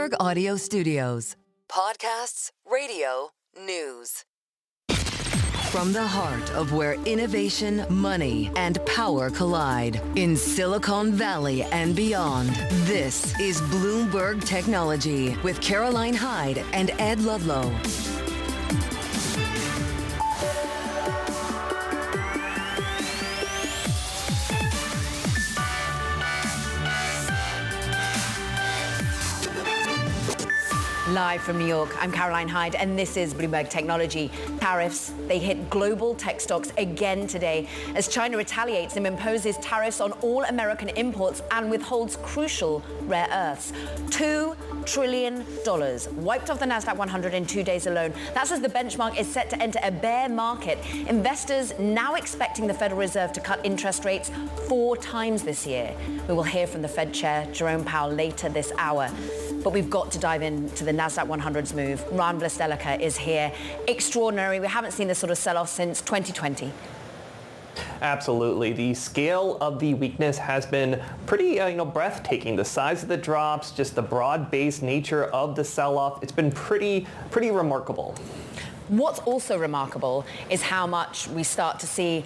Bloomberg Audio Studios. Podcasts, radio, news. From the heart of where innovation, money, and power collide in Silicon Valley and beyond, this is Bloomberg Technology with Caroline Hyde and Ed Ludlow. Live from New York, I'm Caroline Hyde, and this is Bloomberg Technology. Tariffs, they hit global tech stocks again today as China retaliates and imposes tariffs on all American imports and withholds crucial rare earths. $2 trillion wiped off the Nasdaq 100 in 2 days alone. That's as the benchmark is set to enter a bear market. Investors now expecting the Federal Reserve to cut interest rates 4 times this year. We will hear from the Fed Chair, Jerome Powell, later this hour. But we've got to dive into the Nasdaq 100's move. Ran Vlastelica is here. Extraordinary. We haven't seen this sort of sell-off since 2020. Absolutely. The scale of the weakness has been pretty, breathtaking. The size of the drops, just the broad-based nature of the sell-off. It's been pretty remarkable. What's also remarkable is how much we start to see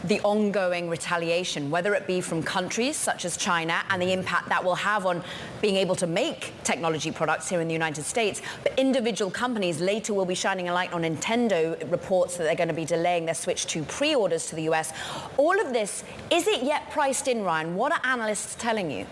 the ongoing retaliation, whether it be from countries such as China and the impact that will have on being able to make technology products here in the United States, but individual companies later will be shining a light on Nintendo reports that they're going to be delaying their switch to pre-orders to the US. All of this, is it yet priced in, Ryan? What are analysts telling you?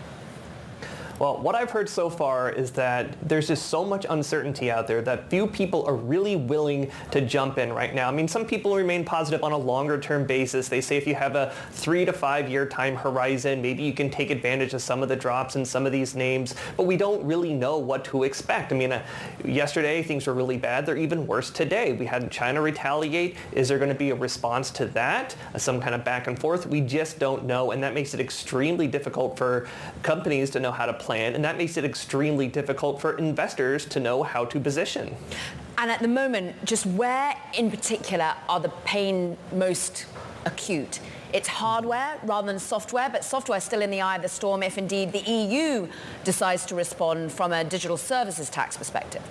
Well, what I've heard so far is that there's just so much uncertainty out there that few people are really willing to jump in right now. I mean, some people remain positive on a longer term basis. They say if you have a 3 to 5 year time horizon, maybe you can take advantage of some of the drops in some of these names, but we don't really know what to expect. I mean, yesterday things were really bad. They're even worse today. We had China retaliate. Is there going to be a response to that? Some kind of back and forth? We just don't know, and that makes it extremely difficult for companies to know how to plan, and that makes it extremely difficult for investors to know how to position. And at the moment, just where in particular are the pain most acute? It's hardware rather than software, but software still in the eye of the storm if indeed the EU decides to respond from a digital services tax perspective.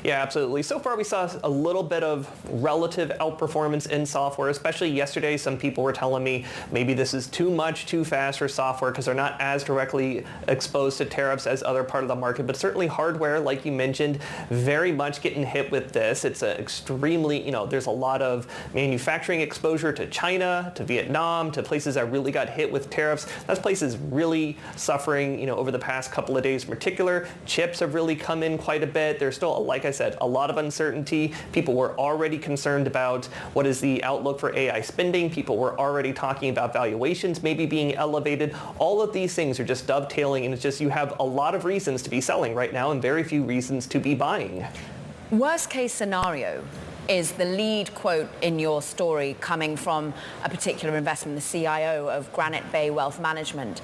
Yeah, absolutely. So far, we saw a little bit of relative outperformance in software, especially yesterday. Some people were telling me maybe this is too much, too fast for software because they're not as directly exposed to tariffs as other part of the market. But certainly hardware, like you mentioned, very much getting hit with this. It's extremely, there's a lot of manufacturing exposure to China, to Vietnam, to places that really got hit with tariffs. Those places really suffering, over the past couple of days in particular. Chips have really come in quite a bit. There's still, like I said, a lot of uncertainty. People were already concerned about what is the outlook for AI spending. People were already talking about valuations maybe being elevated. All of these things are just dovetailing, and it's just you have a lot of reasons to be selling right now and very few reasons to be buying. Worst case scenario is the lead quote in your story coming from a particular investment, the CIO of Granite Bay Wealth Management.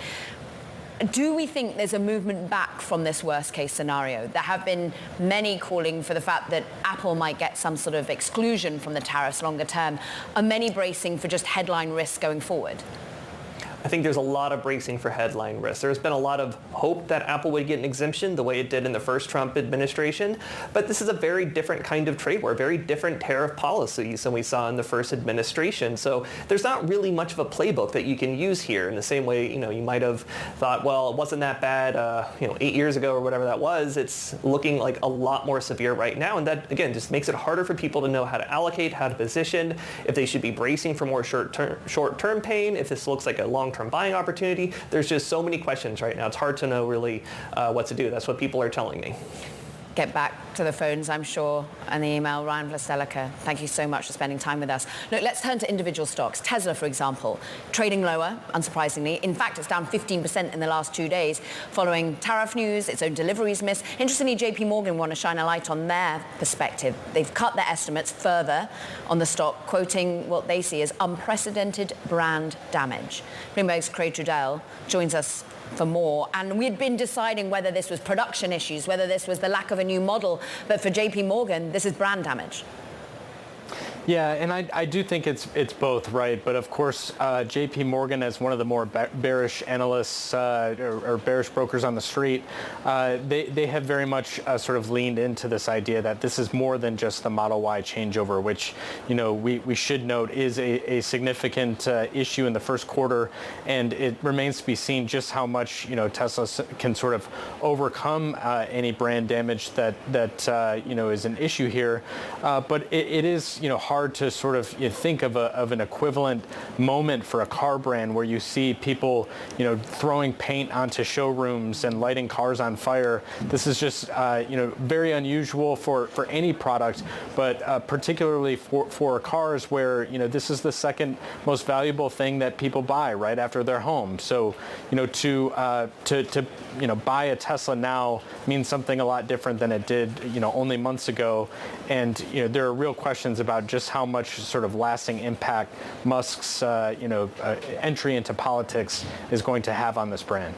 Do we think there's a movement back from this worst case scenario? There have been many calling for the fact that Apple might get some sort of exclusion from the tariffs longer term. Are many bracing for just headline risks going forward? I think there's a lot of bracing for headline risk. There's been a lot of hope that Apple would get an exemption the way it did in the first Trump administration, but this is a very different kind of trade war, very different tariff policies than we saw in the first administration. So there's not really much of a playbook that you can use here in the same way, you might have thought, well, it wasn't that bad, 8 years ago or whatever that was. It's looking like a lot more severe right now. And that, again, just makes it harder for people to know how to allocate, how to position, if they should be bracing for more short-term pain, if this looks like a long-term buying opportunity. There's just so many questions right now. It's hard to know really what to do. That's what people are telling me. Get back to the phones, I'm sure, and the email. Ran Vlastelica, thank you so much for spending time with us. Look, let's turn to individual stocks. Tesla, for example, trading lower, unsurprisingly. In fact, it's down 15% in the last 2 days following tariff news, its own deliveries miss. Interestingly, JP Morgan want to shine a light on their perspective. They've cut their estimates further on the stock, quoting what they see as unprecedented brand damage. Bloomberg's Craig Trudell joins us for more. And we'd been deciding whether this was production issues, whether this was the lack of a new model. But for JP Morgan, this is brand damage. Yeah, and I do think it's both, right? But of course, J.P. Morgan, as one of the more bearish analysts or bearish brokers on the street, they have very much sort of leaned into this idea that this is more than just the Model Y changeover, which we should note is a significant issue in the first quarter, and it remains to be seen just how much Tesla can sort of overcome any brand damage that is an issue here. But it is hard to sort of think of an equivalent moment for a car brand where you see people throwing paint onto showrooms and lighting cars on fire. This is just very unusual for any product, but particularly for cars where this is the second most valuable thing that people buy right after their home. So to buy a Tesla now means something a lot different than it did only months ago, and there are real questions about just how much sort of lasting impact Musk's entry into politics is going to have on this brand.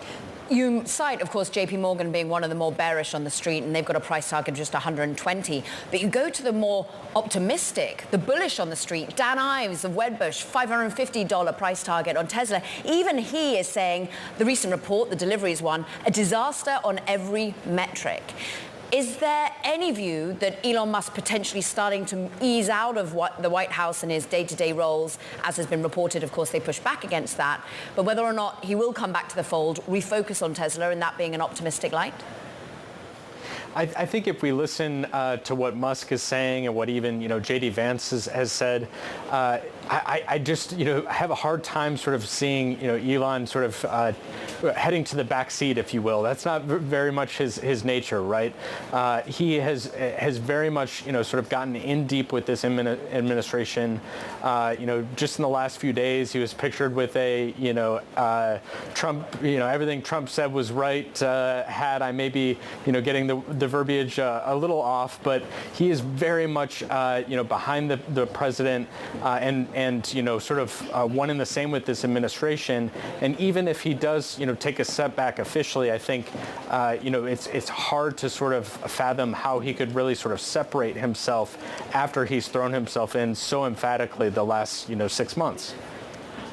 You cite, of course, J.P. Morgan being one of the more bearish on the street, and they've got a price target of just 120. But you go to the more optimistic, the bullish on the street, Dan Ives of Wedbush, $550 price target on Tesla. Even he is saying the recent report, the deliveries one, a disaster on every metric. Is there any view that Elon Musk potentially starting to ease out of the White House and his day-to-day roles, as has been reported? Of course, they push back against that. But whether or not he will come back to the fold, refocus on Tesla, and that being an optimistic light? I think if we listen to what Musk is saying and what even J.D. Vance has said, I just have a hard time sort of seeing Elon sort of heading to the back seat, if you will. That's not very much his nature, right? He has very much sort of gotten in deep with this administration. Just in the last few days, he was pictured with a Trump, everything Trump said was right hat. I may be getting the verbiage a little off, but he is very much behind the president and sort of one and the same with this administration. And even if he does take a step back officially, I think it's hard to sort of fathom how he could really sort of separate himself after he's thrown himself in so emphatically the last 6 months.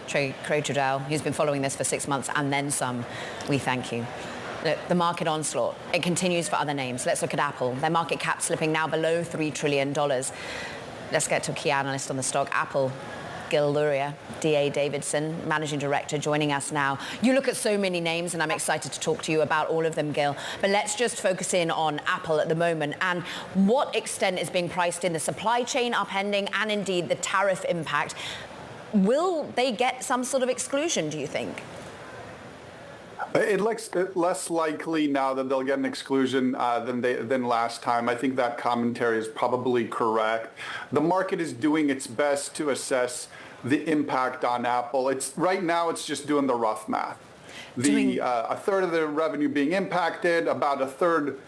Craig Trudell, who's been following this for 6 months and then some, we thank you. Look, the market onslaught, it continues for other names. Let's look at Apple. Their market cap slipping now below $3 trillion. Let's get to a key analyst on the stock, Apple. Gil Luria, D.A. Davidson, Managing Director, joining us now. You look at so many names, and I'm excited to talk to you about all of them, Gil. But let's just focus in on Apple at the moment and what extent is being priced in the supply chain upending and indeed the tariff impact. Will they get some sort of exclusion, do you think? It looks less likely now that they'll get an exclusion than last time. I think that commentary is probably correct. The market is doing its best to assess the impact on Apple. Right now it's just doing the rough math. A third of the revenue being impacted, about a third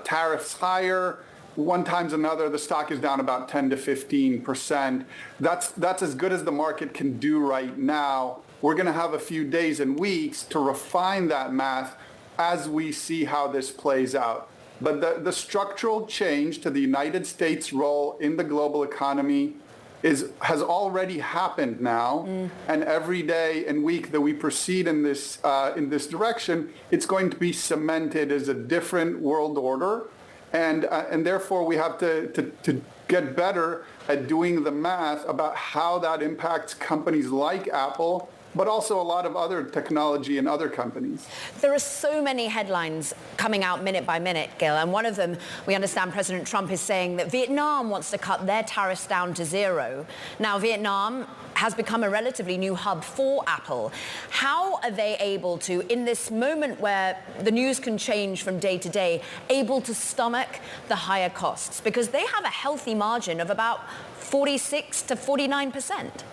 tariffs higher. One times another, the stock is down about 10 to 15%. That's as good as the market can do right now. We're going to have a few days and weeks to refine that math as we see how this plays out. But the structural change to the United States' role in the global economy has already happened now. And every day and week that we proceed in this direction, it's going to be cemented as a different world order. And therefore, we have to get better at doing the math about how that impacts companies like Apple, but also a lot of other technology and other companies. There are so many headlines coming out minute by minute, Gil, and one of them, we understand President Trump is saying that Vietnam wants to cut their tariffs down to zero. Now, Vietnam has become a relatively new hub for Apple. How are they able to, in this moment where the news can change from day to day, able to stomach the higher costs? Because they have a healthy margin of about 46 to 49%.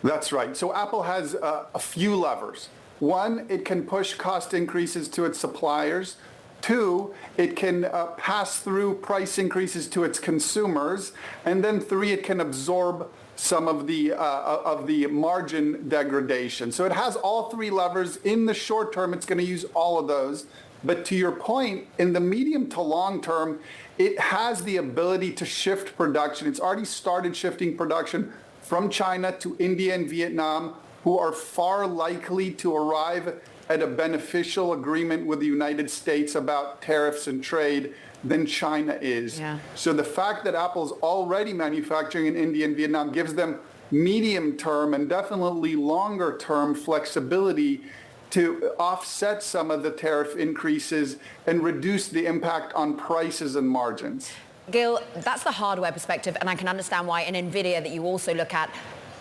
That's right. So Apple has a few levers. One, it can push cost increases to its suppliers. Two, it can pass through price increases to its consumers. And then three, it can absorb some of the margin degradation. So it has all three levers. In the short term, it's going to use all of those. But to your point, in the medium to long term, it has the ability to shift production. It's already started shifting production from China to India and Vietnam, who are far likely to arrive at a beneficial agreement with the United States about tariffs and trade than China is. Yeah. So the fact that Apple's already manufacturing in India and Vietnam gives them medium term and definitely longer term flexibility to offset some of the tariff increases and reduce the impact on prices and margins. Gil, that's the hardware perspective, and I can understand why in NVIDIA that you also look at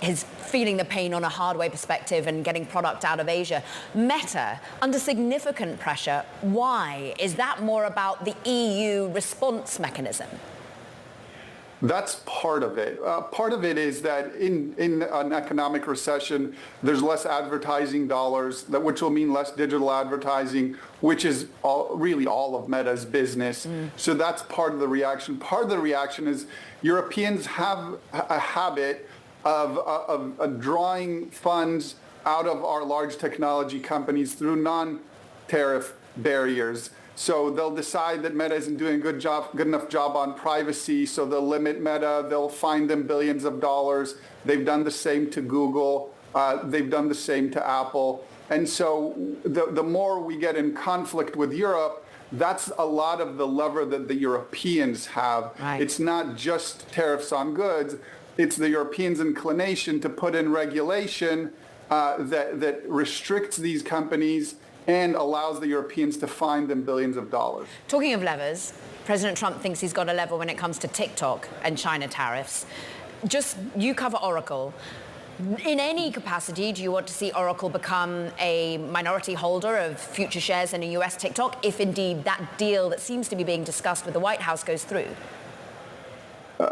is feeling the pain on a hardware perspective and getting product out of Asia. Meta, under significant pressure, why? Is that more about the EU response mechanism? That's part of it. Part of it is that in an economic recession, there's less advertising dollars, which will mean less digital advertising, which is really all of Meta's business. So that's part of the reaction. Part of the reaction is Europeans have a habit of drawing funds out of our large technology companies through non-tariff barriers. So they'll decide that Meta isn't doing a good enough job on privacy, so they'll limit Meta, they'll fine them billions of dollars. They've done the same to Google, they've done the same to Apple. And so the more we get in conflict with Europe, that's a lot of the lever that the Europeans have. Right. It's not just tariffs on goods, it's the Europeans' inclination to put in regulation that restricts these companies and allows the Europeans to fine them billions of dollars. Talking of levers, President Trump thinks he's got a lever when it comes to TikTok and China tariffs. Just, you cover Oracle. In any capacity, do you want to see Oracle become a minority holder of future shares in a US TikTok, if indeed that deal that seems to be being discussed with the White House goes through?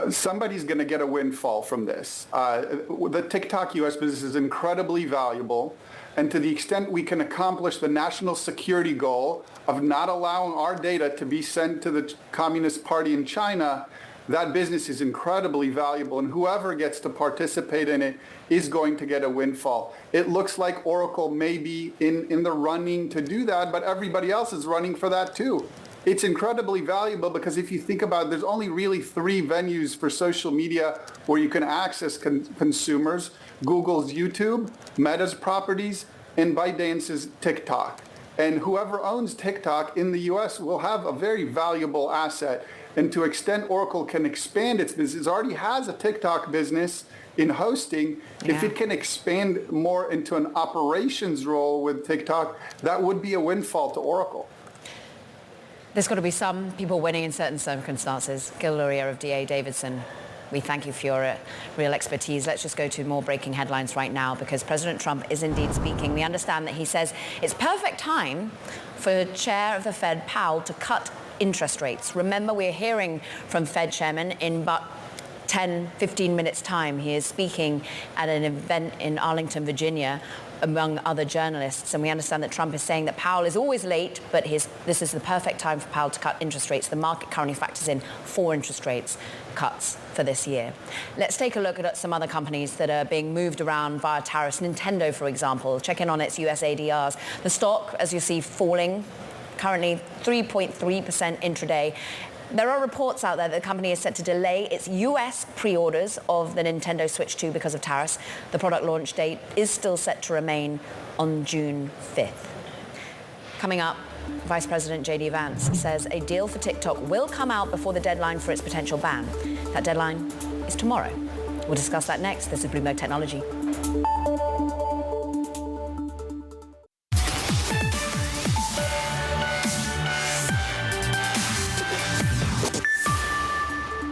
Somebody's going to get a windfall from this. The TikTok US business is incredibly valuable. And to the extent we can accomplish the national security goal of not allowing our data to be sent to the Communist Party in China, that business is incredibly valuable, and whoever gets to participate in it is going to get a windfall. It looks like Oracle may be in the running to do that, but everybody else is running for that too. It's incredibly valuable because if you think about it, there's only really three venues for social media where you can access consumers: Google's YouTube, Meta's properties, and ByteDance's TikTok. And whoever owns TikTok in the US will have a very valuable asset. And to extent Oracle can expand its business, it already has a TikTok business in hosting. Yeah. If it can expand more into an operations role with TikTok, that would be a windfall to Oracle. There's got to be some people winning in certain circumstances. Gil Luria of D.A. Davidson, we thank you for your real expertise. Let's just go to more breaking headlines right now, because President Trump is indeed speaking. We understand that he says it's perfect time for Chair of the Fed, Powell, to cut interest rates. Remember, we're hearing from Fed Chairman in but 10, 15 minutes time. He is speaking at an event in Arlington, Virginia, among other journalists, and we understand that Trump is saying that Powell is always late, but this is the perfect time for Powell to cut interest rates. The market currently factors in 4 interest rates cuts for this year. Let's take a look at some other companies that are being moved around via tariffs. Nintendo, for example, check in on its US ADRs. The stock, as you see, falling, currently 3.3% intraday. There are reports out there that the company is set to delay its US pre-orders of the Nintendo Switch 2 because of tariffs. The product launch date is still set to remain on June 5th. Coming up, Vice President J.D. Vance says a deal for TikTok will come out before the deadline for its potential ban. That deadline is tomorrow. We'll discuss that next. This is Bloomberg Technology.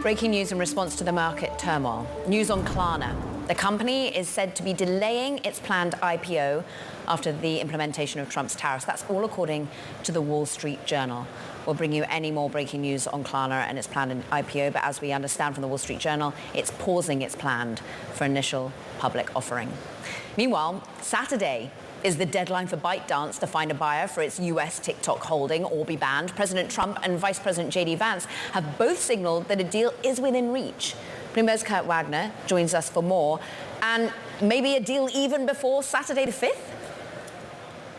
Breaking news in response to the market turmoil. News on Klarna. The company is said to be delaying its planned IPO after the implementation of Trump's tariffs. That's all according to the Wall Street Journal. We'll bring you any more breaking news on Klarna and its planned IPO, but as we understand from the Wall Street Journal, it's pausing its planned for initial public offering. Meanwhile, Saturday is the deadline for ByteDance to find a buyer for its US TikTok holding or be banned. President Trump and Vice President J.D. Vance have both signaled that a deal is within reach. Bloomberg's Kurt Wagner joins us for more. And maybe a deal even before Saturday the 5th?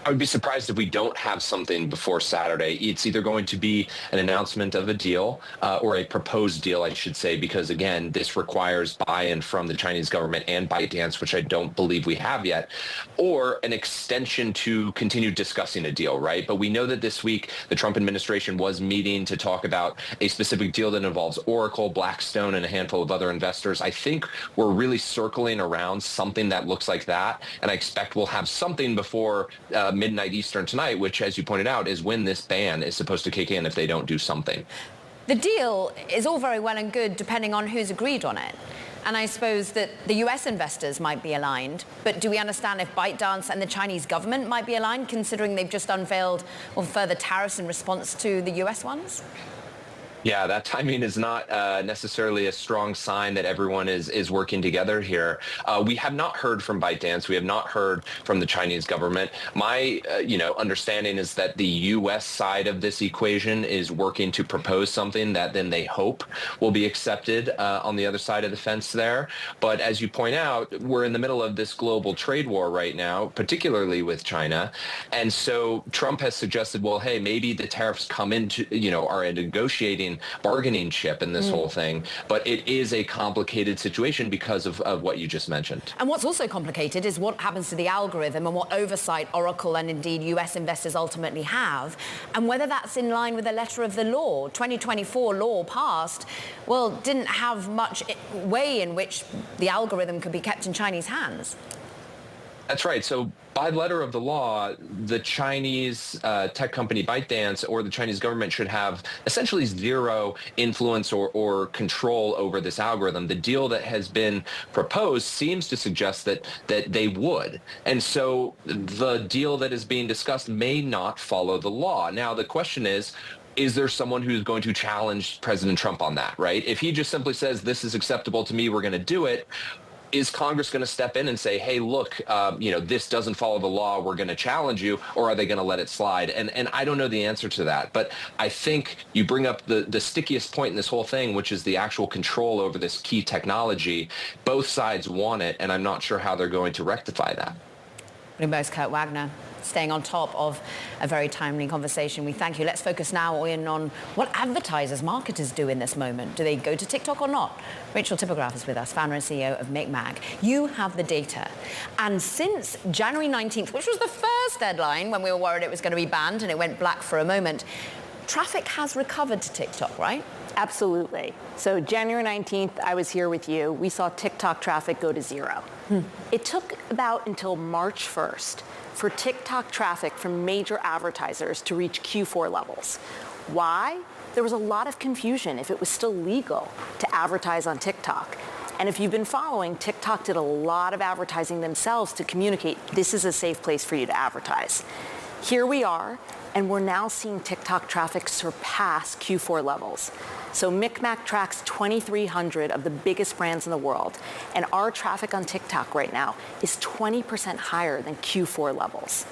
I would be surprised if we don't have something before Saturday. It's either going to be an announcement of a deal or a proposed deal, I should say, because, again, this requires buy-in from the Chinese government and ByteDance, which I don't believe we have yet, or an extension to continue discussing a deal, right? But we know that this week the Trump administration was meeting to talk about a specific deal that involves Oracle, Blackstone, and a handful of other investors. I think we're really circling around something that looks like that, and I expect we'll have something before midnight Eastern tonight, which, as you pointed out, is when this ban is supposed to kick in if they don't do something. The deal is all very well and good depending on who's agreed on it. And I suppose that the US investors might be aligned, but do we understand if ByteDance and the Chinese government might be aligned, considering they've just unveiled further tariffs in response to the US ones? Yeah, that timing is not necessarily a strong sign that everyone is working together here. We have not heard from ByteDance. We have not heard from the Chinese government. My, understanding is that the U.S. side of this equation is working to propose something that then they hope will be accepted on the other side of the fence there. But as you point out, we're in the middle of this global trade war right now, particularly with China. And so Trump has suggested, well, hey, maybe the tariffs come into, are a negotiating bargaining chip in this whole thing, but it is a complicated situation because of what you just mentioned. And what's also complicated is what happens to the algorithm and what oversight Oracle and indeed US investors ultimately have, and whether that's in line with the letter of the law. 2024 law passed, didn't have much way in which the algorithm could be kept in Chinese hands. That's right. So by letter of the law, the Chinese tech company ByteDance or the Chinese government should have essentially zero influence or control over this algorithm. The deal that has been proposed seems to suggest that they would. And so the deal that is being discussed may not follow the law. Now, the question is there someone who's going to challenge President Trump on that, right? If he just simply says, this is acceptable to me, we're going to do it, is Congress going to step in and say, hey, look, this doesn't follow the law, we're going to challenge you, or are they going to let it slide? And I don't know the answer to that. But I think you bring up the stickiest point in this whole thing, which is the actual control over this key technology. Both sides want it, and I'm not sure how they're going to rectify that. Bloomberg's Kurt Wagner, staying on top of a very timely conversation. We thank you. Let's focus now in on what advertisers, marketers do in this moment. Do they go to TikTok or not? Rachel Tipograph is with us, founder and CEO of MikMak. You have the data. And since January 19th, which was the first deadline when we were worried it was going to be banned and it went black for a moment, traffic has recovered to TikTok, right? Absolutely. So January 19th, I was here with you. We saw TikTok traffic go to zero. It took about until March 1st for TikTok traffic from major advertisers to reach Q4 levels. Why? There was a lot of confusion if it was still legal to advertise on TikTok. And if you've been following, TikTok did a lot of advertising themselves to communicate this is a safe place for you to advertise. Here we are, and we're now seeing TikTok traffic surpass Q4 levels. So MikMak tracks 2,300 of the biggest brands in the world, and our traffic on TikTok right now is 20% higher than Q4 levels.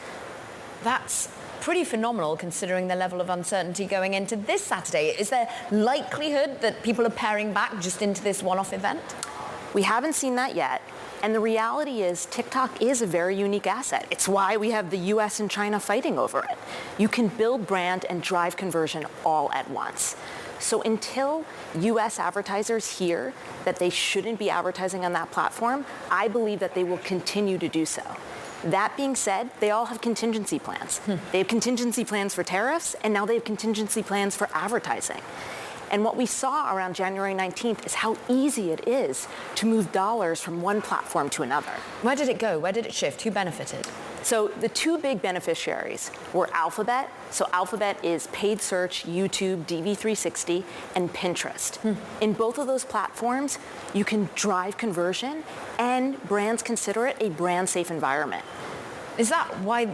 That's pretty phenomenal considering the level of uncertainty going into this Saturday. Is there likelihood that people are paring back just into this one-off event? We haven't seen that yet. And the reality is TikTok is a very unique asset. It's why we have the US and China fighting over it. You can build brand and drive conversion all at once. So until US advertisers hear that they shouldn't be advertising on that platform, I believe that they will continue to do so. That being said, they all have contingency plans. They have contingency plans for tariffs, and now they have contingency plans for advertising. And what we saw around January 19th is how easy it is to move dollars from one platform to another. Where did it go? Where did it shift? Who benefited? So the two big beneficiaries were Alphabet. So Alphabet is paid search, YouTube, DV360, and Pinterest. In both of those platforms, you can drive conversion, and brands consider it a brand-safe environment. Is that why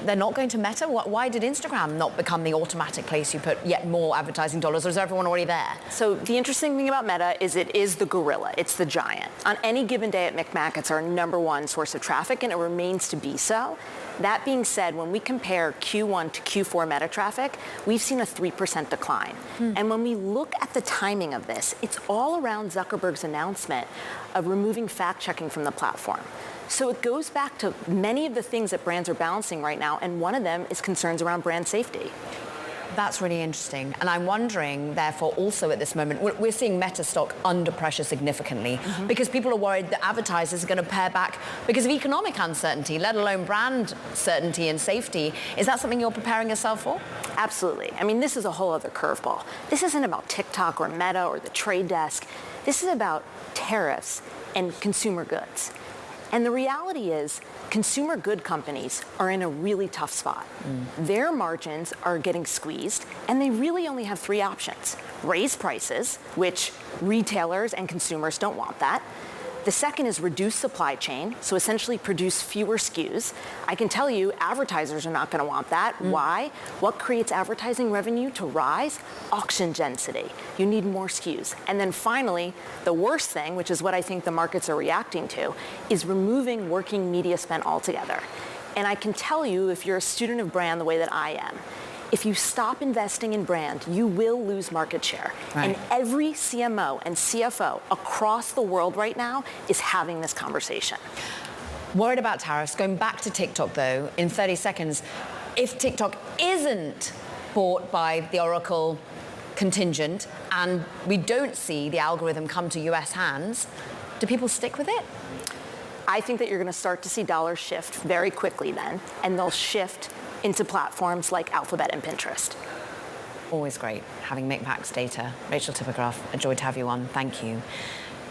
they're not going to Meta? Why did Instagram not become the automatic place you put yet more advertising dollars, or is everyone already there? So the interesting thing about Meta is it is the gorilla. It's the giant. On any given day at MikMak, it's our #1 source of traffic, and it remains to be so. That being said, when we compare Q1 to Q4 meta traffic, we've seen a 3% decline. And when we look at the timing of this, it's all around Zuckerberg's announcement of removing fact-checking from the platform. So it goes back to many of the things that brands are balancing right now, and one of them is concerns around brand safety. That's really interesting. And I'm wondering, therefore, also at this moment, we're seeing Meta stock under pressure significantly because people are worried that advertisers are going to pare back because of economic uncertainty, let alone brand certainty and safety. Is that something you're preparing yourself for? Absolutely. I mean, this is a whole other curveball. This isn't about TikTok or Meta or the Trade Desk. This is about tariffs and consumer goods. And the reality is, consumer good companies are in a really tough spot. Their margins are getting squeezed, and they really only have three options. Raise prices, which retailers and consumers don't want that. The second is reduce supply chain, so essentially produce fewer SKUs. I can tell you advertisers are not going to want that. Why? What creates advertising revenue to rise? Auction density. You need more SKUs. And then finally, the worst thing, which is what I think the markets are reacting to, is removing working media spend altogether. And I can tell you, if you're a student of brand the way that I am, if you stop investing in brand, you will lose market share. Right. And every CMO and CFO across the world right now is having this conversation. Worried about tariffs. Going back to TikTok, though, in 30 seconds, if TikTok isn't bought by the Oracle contingent and we don't see the algorithm come to US hands, do people stick with it? I think that you're going to start to see dollars shift very quickly then, and they'll shift into platforms like Alphabet and Pinterest. Always great having Mick Pack's data. Rachel Tippergraph, a joy to have you on. Thank you.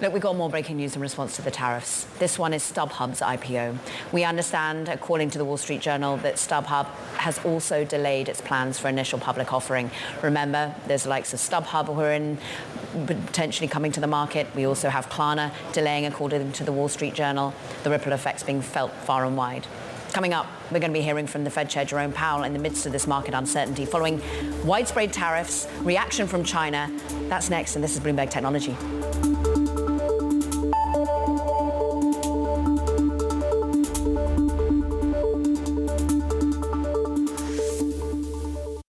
Look, we've got more breaking news in response to the tariffs. This one is StubHub's IPO. We understand, according to the Wall Street Journal, that StubHub has also delayed its plans for initial public offering. Remember, there's the likes of StubHub who are potentially coming to the market. We also have Klarna delaying, according to the Wall Street Journal. The ripple effects being felt far and wide. Coming up, we're going to be hearing from the Fed Chair Jerome Powell in the midst of this market uncertainty following widespread tariffs, reaction from China. That's next, and this is Bloomberg Technology.